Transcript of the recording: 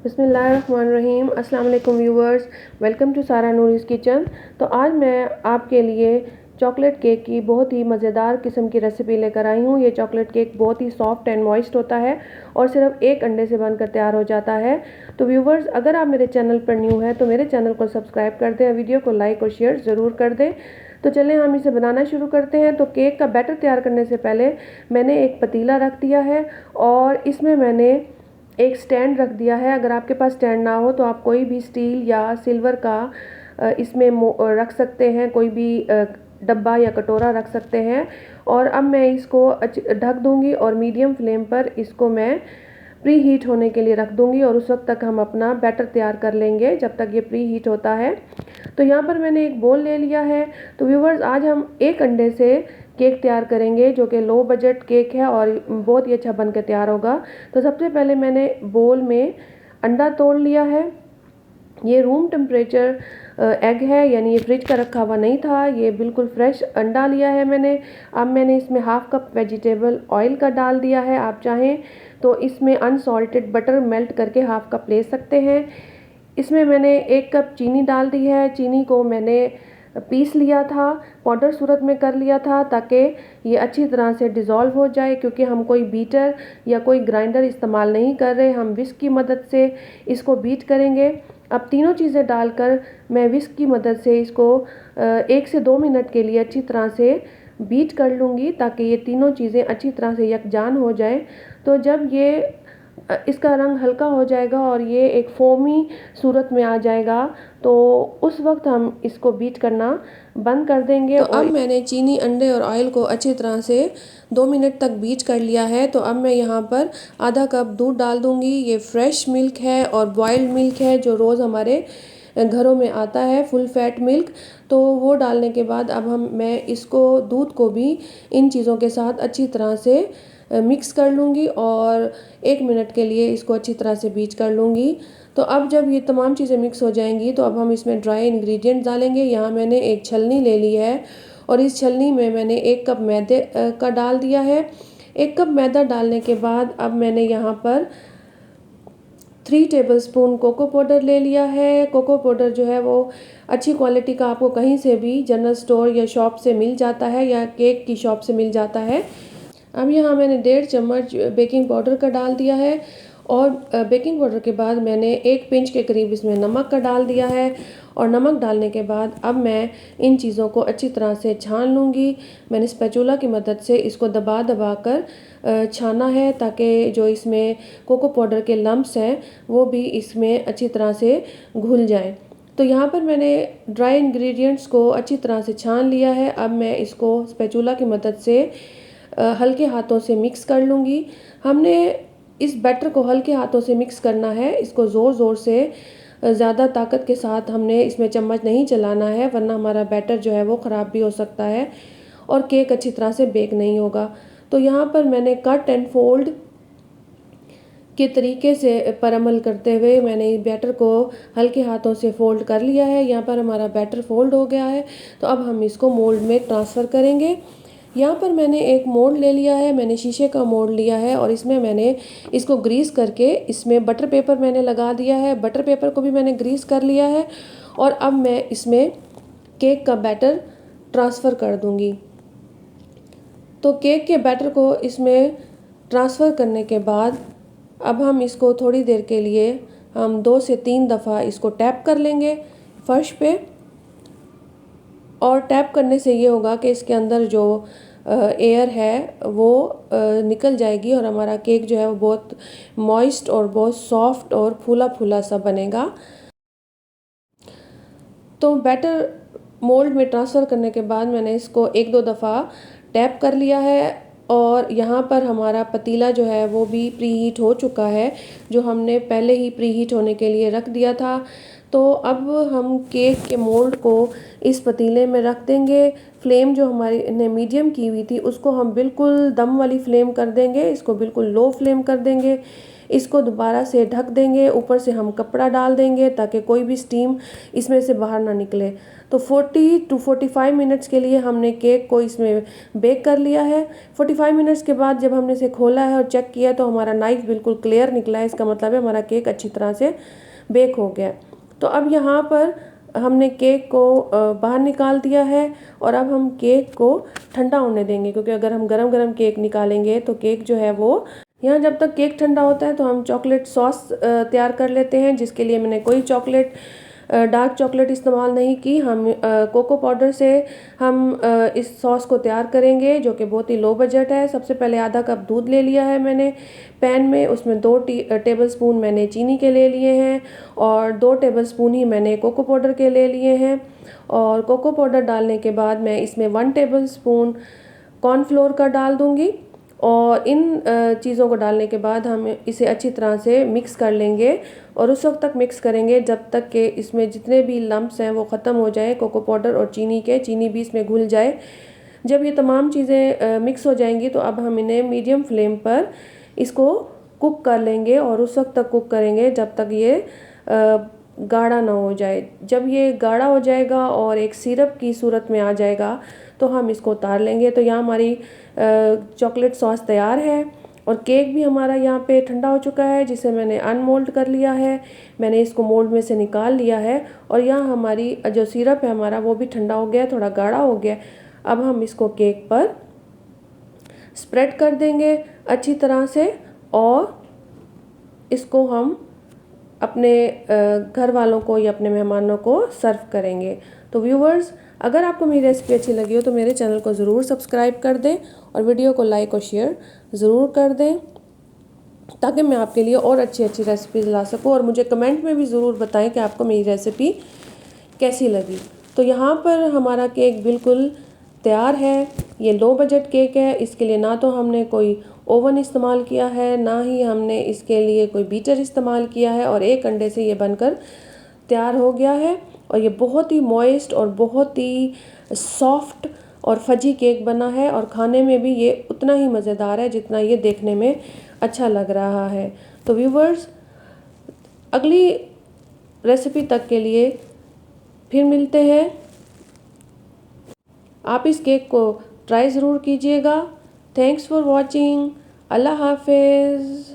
बिस्मिल्लाहिर्रहमानिर्रहीम। अस्सलाम वालेकुम व्यूवर्स, वेलकम टू सारा नूरीज़ किचन। तो आज मैं आपके लिए चॉकलेट केक की बहुत ही मज़ेदार किस्म की रेसिपी लेकर आई हूँ। ये चॉकलेट केक बहुत ही सॉफ्ट एंड मॉइस्ट होता है और सिर्फ एक अंडे से बनकर तैयार हो जाता है। तो व्यूवर्स, अगर आप मेरे चैनल पर न्यू हैं तो मेरे चैनल को सब्सक्राइब कर दें, वीडियो को लाइक और शेयर ज़रूर कर दें। तो चलें हम इसे बनाना शुरू करते हैं। तो केक का बैटर तैयार करने से पहले मैंने एक पतीला रख दिया है और इसमें मैंने एक स्टैंड रख दिया है। अगर आपके पास स्टैंड ना हो तो आप कोई भी स्टील या सिल्वर का इसमें रख सकते हैं, कोई भी डब्बा या कटोरा रख सकते हैं। और अब मैं इसको ढक दूंगी और मीडियम फ्लेम पर इसको मैं प्री हीट होने के लिए रख दूंगी और उस वक्त तक हम अपना बैटर तैयार कर लेंगे जब तक ये प्री हीट होता है। तो यहाँ पर मैंने एक बोल ले लिया है। तो व्यूवर्स, आज हम एक अंडे से केक तैयार करेंगे जो कि लो बजट केक है और बहुत ही अच्छा बन के तैयार होगा। तो सबसे पहले मैंने बोल में अंडा तोड़ लिया है। ये रूम टेम्परेचर एग है, यानी ये फ्रिज का रखा हुआ नहीं था, ये बिल्कुल फ्रेश अंडा लिया है मैंने। अब मैंने इसमें हाफ कप वेजिटेबल ऑयल का डाल दिया है। आप चाहें तो इसमें अनसॉल्टेड बटर मेल्ट करके हाफ कप ले सकते हैं। इसमें मैंने एक कप चीनी डाल दी है। चीनी को मैंने पीस लिया था, पाउडर सूरत में कर लिया था ताकि ये अच्छी तरह से डिज़ोल्व हो जाए, क्योंकि हम कोई बीटर या कोई ग्राइंडर इस्तेमाल नहीं कर रहे, हम विस्क की मदद से इसको बीट करेंगे। अब तीनों चीज़ें डालकर मैं विस्क की मदद से इसको 1 से 2 मिनट के लिए अच्छी तरह से बीट कर लूँगी ताकि ये तीनों चीज़ें अच्छी तरह से यकजान हो जाए। तो जब ये इसका रंग हल्का हो जाएगा और ये एक फोमी सूरत में आ जाएगा तो उस वक्त हम इसको बीट करना बंद कर देंगे। तो अब मैंने चीनी, अंडे और ऑयल को अच्छी तरह से 2 मिनट तक बीट कर लिया है। तो अब मैं यहाँ पर आधा कप दूध डाल दूँगी। ये फ्रेश मिल्क है और बॉइल्ड मिल्क है जो रोज़ हमारे घरों में आता है, फुल फैट मिल्क। तो वो डालने के बाद अब मैं इसको दूध को भी इन चीज़ों के साथ अच्छी तरह से मिक्स कर लूँगी और 1 मिनट के लिए इसको अच्छी तरह से बीट कर लूँगी। तो अब जब ये तमाम चीज़ें मिक्स हो जाएंगी तो अब हम इसमें ड्राई इंग्रेडिएंट डालेंगे। यहाँ मैंने एक छलनी ले ली है और इस छलनी में मैंने 1 कप मैदे का डाल दिया है। 1 कप मैदा डालने के बाद अब मैंने यहाँ पर 3 टेबलस्पून कोको पाउडर ले लिया है। कोको पाउडर जो है वो अच्छी क्वालिटी का आपको कहीं से भी जनरल स्टोर या शॉप से मिल जाता है या केक की शॉप से मिल जाता है। अब यहाँ मैंने 1.5 चम्मच बेकिंग पाउडर का डाल दिया है और बेकिंग पाउडर के बाद मैंने 1 पिंच के करीब इसमें नमक का डाल दिया है। और नमक डालने के बाद अब मैं इन चीज़ों को अच्छी तरह से छान लूँगी। मैंने स्पैचुला की मदद से इसको दबा दबा कर छाना है ताकि जो इसमें कोको पाउडर के लम्प्स हैं वो भी इसमें अच्छी तरह से घुल जाएं। तो यहाँ पर मैंने ड्राई इंग्रेडिएंट्स को अच्छी तरह से छान लिया है। अब मैं इसको स्पैचुला की मदद से हल्के हाथों से मिक्स कर लूँगी। हमने इस बैटर को हल्के हाथों से मिक्स करना है, इसको ज़ोर ज़ोर से ज़्यादा ताकत के साथ हमने इसमें चम्मच नहीं चलाना है, वरना हमारा बैटर जो है वो ख़राब भी हो सकता है और केक अच्छी तरह से बेक नहीं होगा। तो यहाँ पर मैंने कट एंड फोल्ड के तरीके से पर अमल करते हुए मैंने बैटर को हल्के हाथों से फोल्ड कर लिया है। यहाँ पर हमारा बैटर फोल्ड हो गया है। तो अब हम इसको मोल्ड में ट्रांसफ़र करेंगे। यहाँ पर मैंने एक मोल्ड ले लिया है, मैंने शीशे का मोल्ड लिया है और इसमें मैंने इसको ग्रीस करके इसमें बटर पेपर मैंने लगा दिया है। बटर पेपर को भी मैंने ग्रीस कर लिया है और अब मैं इसमें केक का बैटर ट्रांसफ़र कर दूँगी। तो केक के बैटर को इसमें ट्रांसफ़र करने के बाद अब हम इसको थोड़ी देर के लिए हम 2 से 3 दफ़ा इसको टैप कर लेंगे फर्श पे। और टैप करने से ये होगा कि इसके अंदर जो एयर है वो निकल जाएगी और हमारा केक जो है वो बहुत मॉइस्ट और बहुत सॉफ्ट और फूला फूला सा बनेगा। तो बैटर मोल्ड में ट्रांसफ़र करने के बाद मैंने इसको 1-2 दफ़ा टैप कर लिया है और यहाँ पर हमारा पतीला जो है वो भी प्री हीट हो चुका है, जो हमने पहले ही प्री हीट होने के लिए रख दिया था। तो अब हम केक के मोल्ड को इस पतीले में रख देंगे फ्लेम जो हमारी ने मीडियम की हुई थी उसको हम बिल्कुल दम वाली फ्लेम कर देंगे, इसको बिल्कुल लो फ्लेम कर देंगे। इसको दोबारा से ढक देंगे, ऊपर से हम कपड़ा डाल देंगे ताकि कोई भी स्टीम इसमें से बाहर ना निकले। तो 40 टू 45 मिनट्स के लिए हमने केक को इसमें बेक कर लिया है। 45 मिनट्स के बाद जब हमने इसे खोला है और चेक किया तो हमारा नाइफ बिल्कुल क्लियर निकला है, इसका मतलब है हमारा केक अच्छी तरह से बेक हो गया। तो अब यहाँ पर हमने केक को बाहर निकाल दिया है और अब हम केक को ठंडा होने देंगे, क्योंकि अगर हम गरम गरम केक निकालेंगे तो केक जो है वो, यहाँ जब तक केक ठंडा होता है तो हम चॉकलेट सॉस तैयार कर लेते हैं, जिसके लिए मैंने कोई डार्क चॉकलेट इस्तेमाल नहीं की। हम कोको पाउडर से हम इस सॉस को तैयार करेंगे, जो कि बहुत ही लो बजट है। सबसे पहले आधा कप दूध ले लिया है मैंने पैन में, उसमें 2 टेबलस्पून मैंने चीनी के ले लिए हैं और 2 टेबलस्पून ही मैंने कोको पाउडर के ले लिए हैं। और कोको पाउडर डालने के बाद मैं इसमें 1 टेबलस्पून कॉर्नफ्लोर का डाल दूँगी और इन चीज़ों को डालने के बाद हम इसे अच्छी तरह से मिक्स कर लेंगे और उस वक्त तक मिक्स करेंगे जब तक कि इसमें जितने भी लम्प्स हैं वो ख़त्म हो जाए, कोको पाउडर और चीनी भी इसमें घुल जाए। जब ये तमाम चीज़ें मिक्स हो जाएंगी तो अब हम इन्हें मीडियम फ्लेम पर इसको कुक कर लेंगे और उस वक्त तक कुक करेंगे जब तक ये गाढ़ा ना हो जाए। जब ये गाढ़ा हो जाएगा और एक सिरप की सूरत में आ जाएगा तो हम इसको उतार लेंगे। तो यहाँ हमारी चॉकलेट सॉस तैयार है और केक भी हमारा यहाँ पे ठंडा हो चुका है, जिसे मैंने अनमोल्ड कर लिया है। मैंने इसको मोल्ड में से निकाल लिया है और यहाँ हमारी जो सिरप है हमारा वो भी ठंडा हो गया, थोड़ा गाढ़ा हो गया। अब हम इसको केक पर स्प्रेड कर देंगे अच्छी तरह से और इसको हम अपने घर वालों को या अपने मेहमानों को सर्व करेंगे। तो व्यूवर्स, अगर आपको मेरी रेसिपी अच्छी लगी हो तो मेरे चैनल को ज़रूर सब्सक्राइब कर दें और वीडियो को लाइक और शेयर ज़रूर कर दें, ताकि मैं आपके लिए और अच्छी अच्छी रेसिपीज़ ला सकूं। और मुझे कमेंट में भी ज़रूर बताएं कि आपको मेरी रेसिपी कैसी लगी। तो यहाँ पर हमारा केक बिल्कुल तैयार है। ये लो बजट केक है, इसके लिए ना तो हमने कोई ओवन इस्तेमाल किया है, ना ही हमने इसके लिए कोई बीटर इस्तेमाल किया है और एक अंडे से ये बनकर तैयार हो गया है। और ये बहुत ही मॉइस्ट और बहुत ही सॉफ्ट और फजी केक बना है और खाने में भी ये उतना ही मज़ेदार है जितना ये देखने में अच्छा लग रहा है। तो व्यूवर्स, अगली रेसिपी तक के लिए फिर मिलते हैं। आप इस केक को ट्राई ज़रूर कीजिएगा। Thanks for watching. अल्लाह हाफिज़।